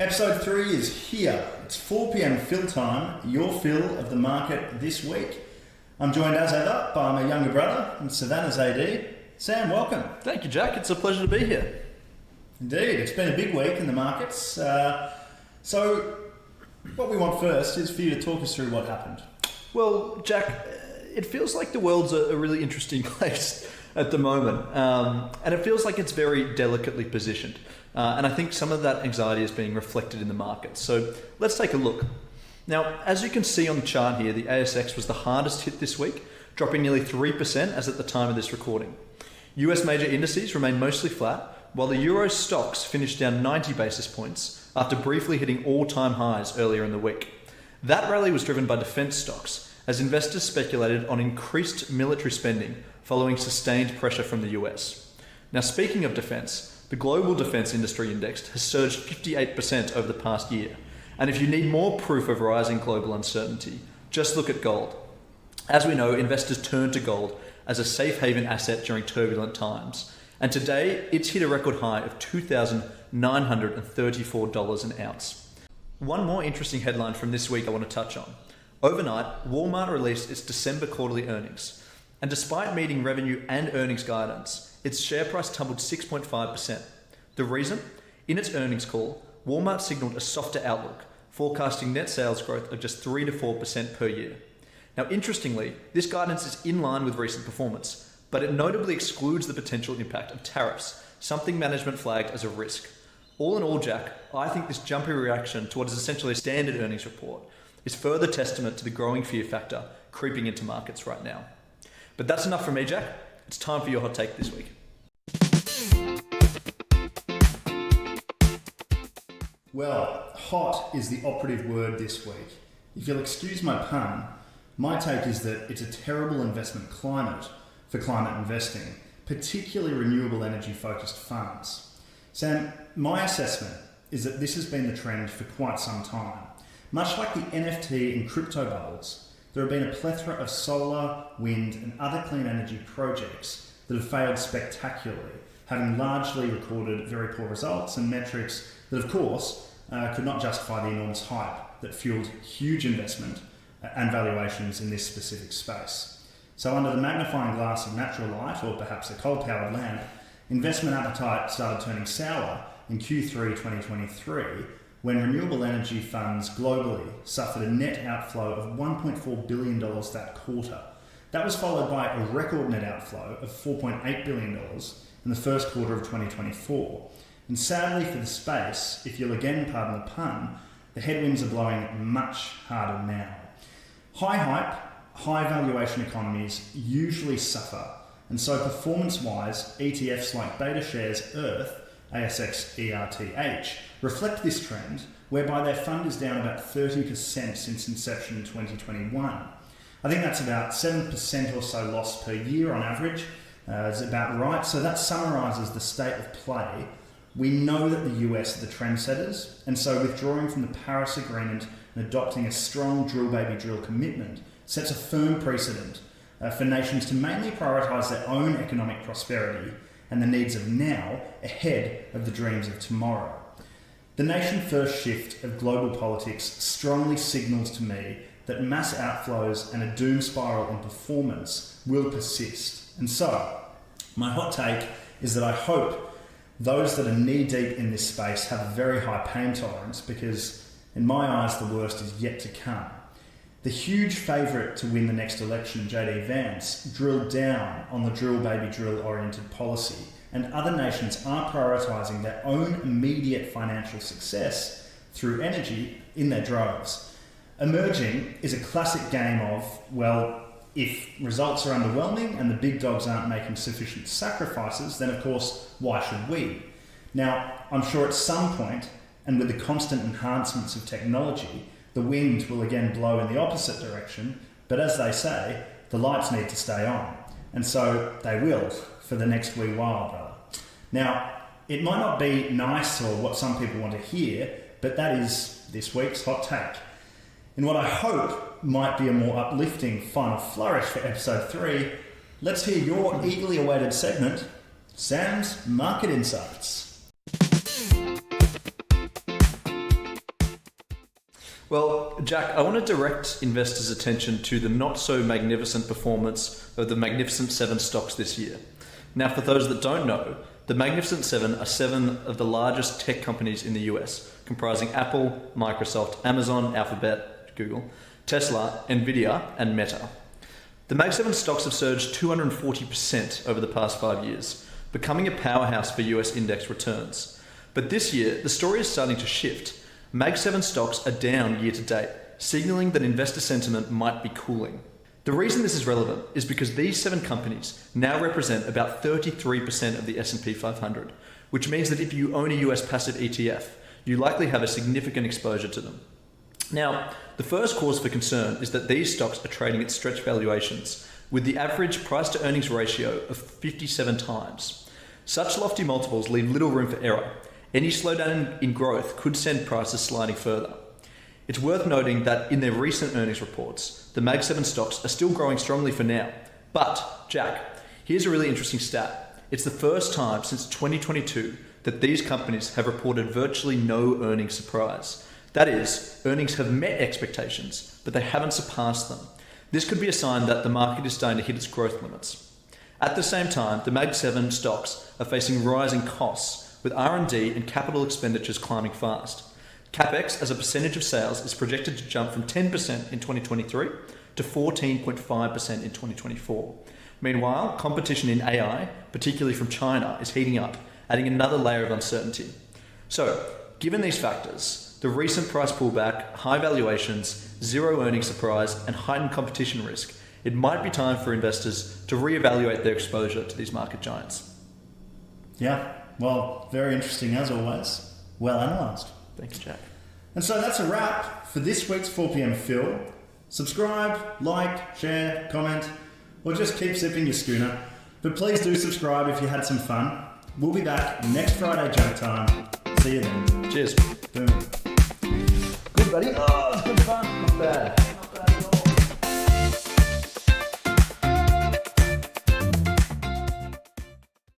Episode 3 is here. It's 4 p.m. fill time, your fill of the market this week. I'm joined as ever by my younger brother and Savannah's AD. Sam, welcome. Thank you, Jack. It's a pleasure to be here. Indeed, it's been a big week in the markets. So what we want first is for you to talk us through what happened. Well, Jack, it feels like the world's a really interesting place at the moment. And it feels like it's very delicately positioned. And I think some of that anxiety is being reflected in the market. So let's take a look. Now, as you can see on the chart here, the ASX was the hardest hit this week, dropping nearly 3% as at the time of this recording. US major indices remained mostly flat, while the Euro stocks finished down 90 basis points after briefly hitting all-time highs earlier in the week. That rally was driven by defence stocks, as investors speculated on increased military spending following sustained pressure from the US. Now, speaking of defence, the global defence industry index has surged 58% over the past year. And if you need more proof of rising global uncertainty, just look at gold. As we know, investors turn to gold as a safe haven asset during turbulent times. And today, it's hit a record high of $2,934 an ounce. One more interesting headline from this week I want to touch on. Overnight, Walmart released its December quarterly earnings. And despite meeting revenue and earnings guidance, its share price tumbled 6.5%. The reason? In its earnings call, Walmart signaled a softer outlook, forecasting net sales growth of just 3 to 4% per year. Now, interestingly, this guidance is in line with recent performance, but it notably excludes the potential impact of tariffs, something management flagged as a risk. All in all, Jack, I think this jumpy reaction to what is essentially a standard earnings report is further testament to the growing fear factor creeping into markets right now. But that's enough from me, Jack. It's time for your hot take this week. Well, hot is the operative word this week. If you'll excuse my pun, my take is that it's a terrible investment climate for climate investing, particularly renewable energy focused funds. Sam, my assessment is that this has been the trend for quite some time. Much like the NFT and crypto bubbles, there have been a plethora of solar, wind and other clean energy projects that have failed spectacularly, having largely recorded very poor results and metrics that, of course, could not justify the enormous hype that fueled huge investment and valuations in this specific space. So under the magnifying glass of natural light, or perhaps a coal-powered lamp, investment appetite started turning sour in Q3 2023, when renewable energy funds globally suffered a net outflow of $1.4 billion that quarter. That was followed by a record net outflow of $4.8 billion in the first quarter of 2024. And sadly for the space, if you'll again pardon the pun, the headwinds are blowing much harder now. High hype, high valuation economies usually suffer, and so performance-wise, ETFs like BetaShares Earth, ASX ERTH, reflect this trend, whereby their fund is down about 30% since inception in 2021. I think that's about 7% or so loss per year on average, is about right. So that summarises the state of play. We know that the US are the trendsetters, and so withdrawing from the Paris Agreement and adopting a strong drill baby drill commitment sets a firm precedent for nations to mainly prioritise their own economic prosperity and the needs of now ahead of the dreams of tomorrow. The nation-first shift of global politics strongly signals to me that mass outflows and a doom spiral in performance will persist. And so, my hot take is that I hope those that are knee-deep in this space have a very high pain tolerance, because in my eyes the worst is yet to come. The huge favourite to win the next election, JD Vance, drilled down on the drill baby drill oriented policy, and other nations are prioritising their own immediate financial success through energy in their droves. Emerging is a classic game of, well, if results are underwhelming and the big dogs aren't making sufficient sacrifices, then of course, why should we? Now, I'm sure at some point, and with the constant enhancements of technology, the wind will again blow in the opposite direction, but as they say, the lights need to stay on. And so they will for the next wee while, brother. Now, it might not be nice or what some people want to hear, but that is this week's hot take. In what I hope might be a more uplifting final flourish for episode 3, let's hear your eagerly awaited segment, Sam's Market Insights. Well, Jack, I want to direct investors' attention to the not-so-magnificent performance of the Magnificent 7 stocks this year. Now, for those that don't know, the Magnificent 7 are 7 of the largest tech companies in the US, comprising Apple, Microsoft, Amazon, Alphabet, Google, Tesla, Nvidia, and Meta. The Mag 7 stocks have surged 240% over the past 5 years, becoming a powerhouse for US index returns. But this year, the story is starting to shift. Mag 7 stocks are down year to date, signalling that investor sentiment might be cooling. The reason this is relevant is because these 7 companies now represent about 33% of the S&P 500, which means that if you own a US passive ETF, you likely have a significant exposure to them. Now, the first cause for concern is that these stocks are trading at stretch valuations, with the average price to earnings ratio of 57 times. Such lofty multiples leave little room for error. Any slowdown in growth could send prices sliding further. It's worth noting that in their recent earnings reports, the Mag 7 stocks are still growing strongly for now. But, Jack, here's a really interesting stat. It's the first time since 2022 that these companies have reported virtually no earnings surprise. That is, earnings have met expectations, but they haven't surpassed them. This could be a sign that the market is starting to hit its growth limits. At the same time, the Mag 7 stocks are facing rising costs, with R&D and capital expenditures climbing fast. CapEx as a percentage of sales is projected to jump from 10% in 2023 to 14.5% in 2024. Meanwhile, competition in AI, particularly from China, is heating up, adding another layer of uncertainty. So, given these factors, the recent price pullback, high valuations, zero earnings surprise, and heightened competition risk, it might be time for investors to reevaluate their exposure to these market giants. Yeah, well, very interesting as always. Well analysed. Thanks, Jack. And so that's a wrap for this week's 4pm Fill. Subscribe, like, share, comment, or just keep sipping your schooner. But please do subscribe if you had some fun. We'll be back next Friday junk time. See you then. Cheers. Boom. Good, buddy. Oh, it's been fun. Not bad.